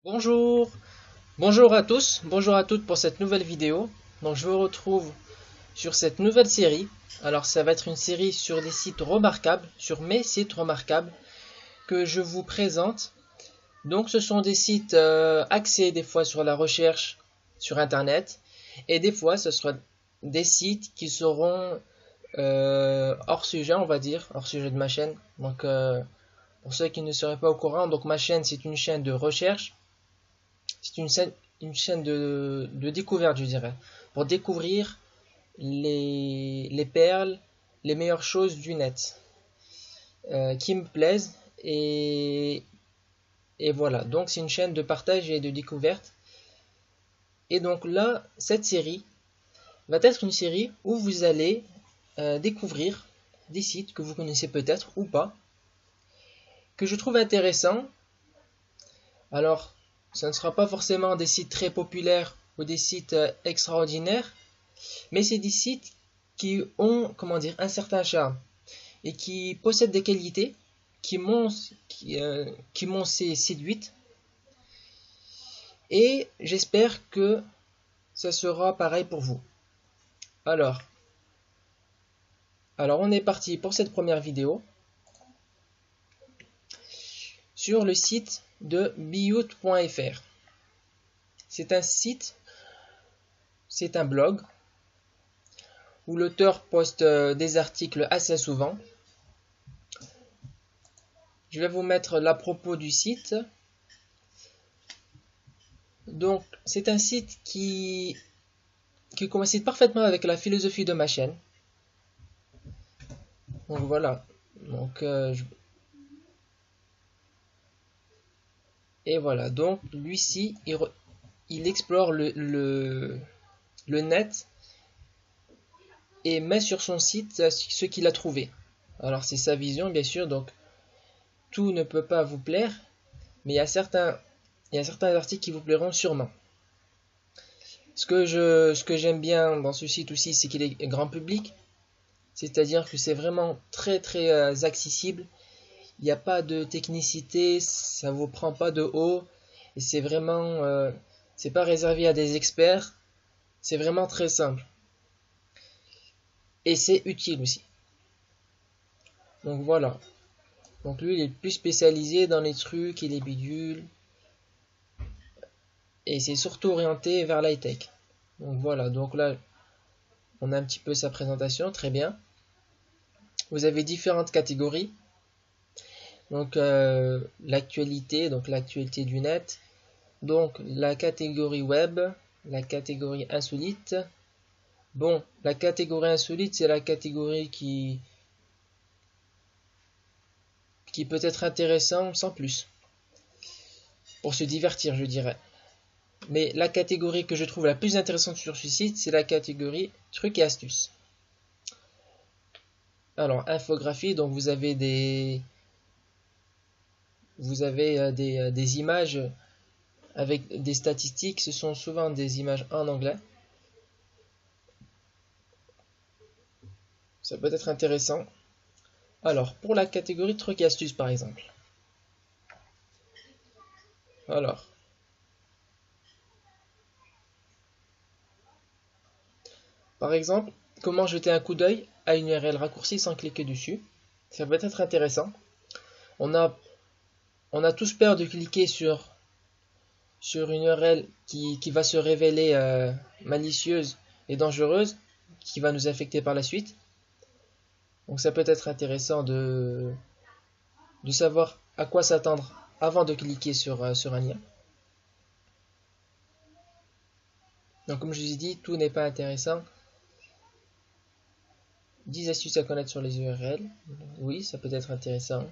Bonjour, bonjour à tous, bonjour à toutes pour cette nouvelle vidéo. Donc je vous retrouve sur cette nouvelle série. Alors ça va être une série sur des sites remarquables, sur mes sites remarquables que je vous présente. Donc ce sont des sites axés des fois sur la recherche sur internet et des fois ce sera des sites qui seront hors sujet, on va dire, hors sujet de ma chaîne. Donc pour ceux qui ne seraient pas au courant, donc ma chaîne c'est une chaîne de recherche. C'est une chaîne de découverte, je dirais, pour découvrir les perles, les meilleures choses du net qui me plaisent. Et voilà, donc c'est une chaîne de partage et de découverte. Et donc là, cette série va être une série où vous allez découvrir des sites que vous connaissez peut-être ou pas, que je trouve intéressants. Alors, ce ne sera pas forcément des sites très populaires ou des sites extraordinaires, mais c'est des sites qui ont, comment dire, un certain charme et qui possèdent des qualités qui m'ont séduite. Et j'espère que ça sera pareil pour vous. Alors, alors on est parti pour cette première vidéo sur le site de biout.fr. C'est un site, c'est un blog où l'auteur poste des articles assez souvent. Je vais vous mettre la propos du site. Donc, c'est un site qui coïncide parfaitement avec la philosophie de ma chaîne. Donc voilà. Donc, et voilà. Donc, lui-ci, il explore le net et met sur son site ce qu'il a trouvé. Alors, c'est sa vision, bien sûr. Donc, tout ne peut pas vous plaire, mais il y a certains articles qui vous plairont sûrement. Ce que j'aime bien dans ce site aussi, c'est qu'il est grand public. C'est-à-dire que c'est vraiment très très accessible. Il n'y a pas de technicité, ça vous prend pas de haut. Et c'est vraiment, c'est pas réservé à des experts. C'est vraiment très simple. Et c'est utile aussi. Donc voilà. Donc lui, il est plus spécialisé dans les trucs et les bidules. Et c'est surtout orienté vers l'high-tech. Donc voilà. Donc là, on a un petit peu sa présentation. Très bien. Vous avez différentes catégories. Donc l'actualité, donc l'actualité du net. Donc la catégorie web, la catégorie insolite. Bon, la catégorie insolite, c'est la catégorie qui peut être intéressante sans plus. Pour se divertir, je dirais. Mais la catégorie que je trouve la plus intéressante sur ce site, c'est la catégorie trucs et astuces. Alors, infographie, donc vous avez des images avec des statistiques. Ce sont souvent des images en anglais. Ça peut être intéressant. Alors, pour la catégorie trucs et astuces, par exemple. Alors, par exemple, comment jeter un coup d'œil à une URL raccourcie sans cliquer dessus. Ça peut être intéressant. On a, on a tous peur de cliquer sur une URL qui va se révéler malicieuse et dangereuse, qui va nous affecter par la suite. Donc ça peut être intéressant de savoir à quoi s'attendre avant de cliquer sur un lien. Donc comme je vous ai dit, tout n'est pas intéressant. 10 astuces à connaître sur les URL. Oui, ça peut être intéressant.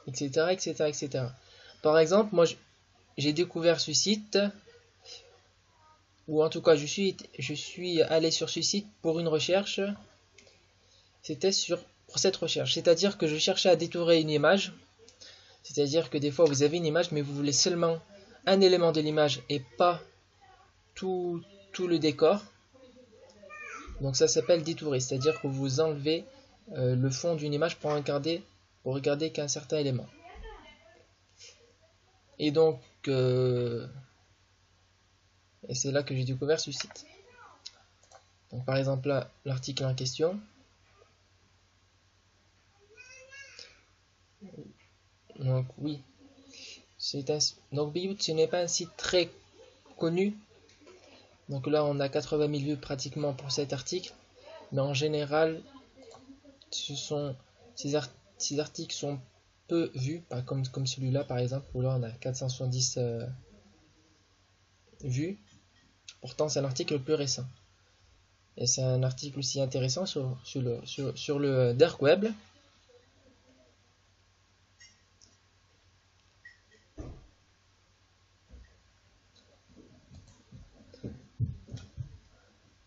Etc. etc. etc. Par exemple, moi j'ai découvert ce site, ou en tout cas je suis allé sur ce site pour une recherche. C'était pour cette recherche. C'est-à-dire que je cherchais à détourer une image. C'est-à-dire que des fois vous avez une image mais vous voulez seulement un élément de l'image et pas tout le décor. Donc ça s'appelle détourer. C'est-à-dire que vous enlevez le fond d'une image pour regarder qu'un certain élément. Et donc, et c'est là que j'ai découvert ce site. Donc par exemple là, l'article en question. Donc oui, donc Biout, ce n'est pas un site très connu. Donc là on a 80 000 vues pratiquement pour cet article. Mais en général, ces articles sont peu vus, pas comme celui-là par exemple, où là on a 470 vues. Pourtant c'est l'article le plus récent. Et c'est un article aussi intéressant sur le dark web.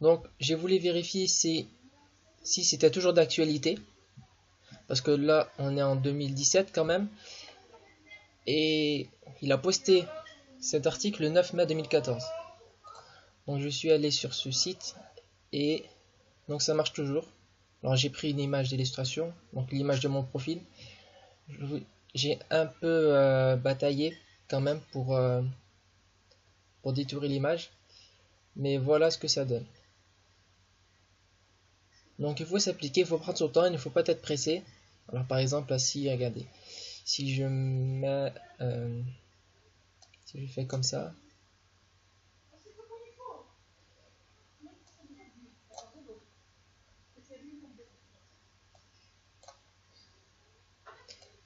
Donc j'ai voulu vérifier si c'était toujours d'actualité. Parce que là on est en 2017 quand même. Et il a posté cet article le 9 mai 2014. Donc je suis allé sur ce site et donc ça marche toujours. Alors j'ai pris une image d'illustration, donc l'image de mon profil. J'ai un peu bataillé quand même pour détourer l'image, mais voilà ce que ça donne. Donc il faut s'appliquer, il faut prendre son temps, il ne faut pas être pressé. Alors par exemple, là, si regardez, si je mets, si je fais comme ça.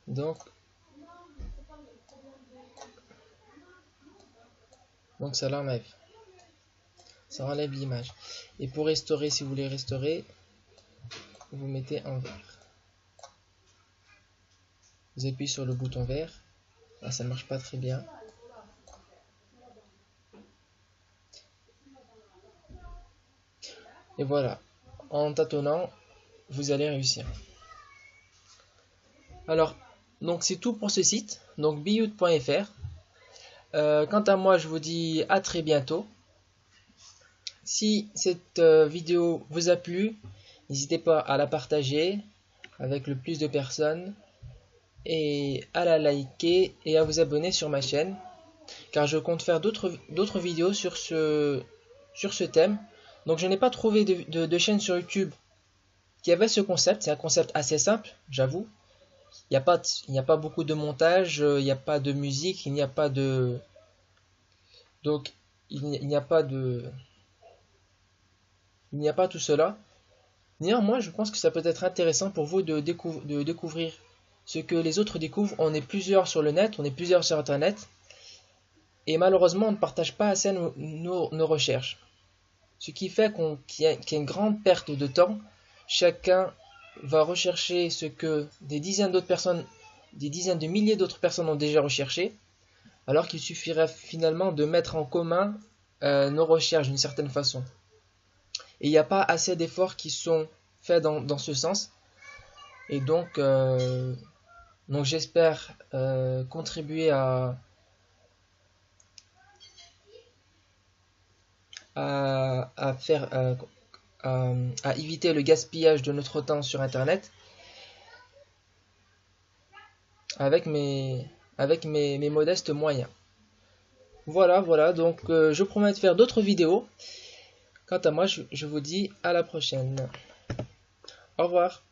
Donc ça l'enlève. Ça enlève l'image. Et pour restaurer, si vous voulez restaurer, vous mettez en vert. Vous appuyez sur le bouton vert. Là, ça ne marche pas très bien. Et voilà. En tâtonnant, vous allez réussir. Alors, donc c'est tout pour ce site. Donc biout.fr. Quant à moi, je vous dis à très bientôt. Si cette vidéo vous a plu, n'hésitez pas à la partager avec le plus de personnes et à la liker et à vous abonner sur ma chaîne, car je compte faire d'autres vidéos sur ce thème. Donc je n'ai pas trouvé de chaîne sur YouTube qui avait ce concept. C'est un concept assez simple, j'avoue. Il n'y a pas beaucoup de montage, il n'y a pas de musique, il n'y a pas de... Donc il n'y a pas de... Il n'y a pas tout cela. Néanmoins, je pense que ça peut être intéressant pour vous de découvrir ce que les autres découvrent. On est plusieurs sur le net, on est plusieurs sur Internet. Et malheureusement, on ne partage pas assez nos recherches. Ce qui fait qu'il y a une grande perte de temps. Chacun va rechercher ce que des dizaines d'autres personnes, des dizaines de milliers d'autres personnes ont déjà recherché. Alors qu'il suffirait finalement de mettre en commun nos recherches d'une certaine façon. Et il n'y a pas assez d'efforts qui sont faits dans ce sens. Et donc j'espère contribuer à éviter le gaspillage de notre temps sur Internet avec mes modestes moyens. Voilà, donc je promets de faire d'autres vidéos. Quant à moi, je vous dis à la prochaine. Au revoir.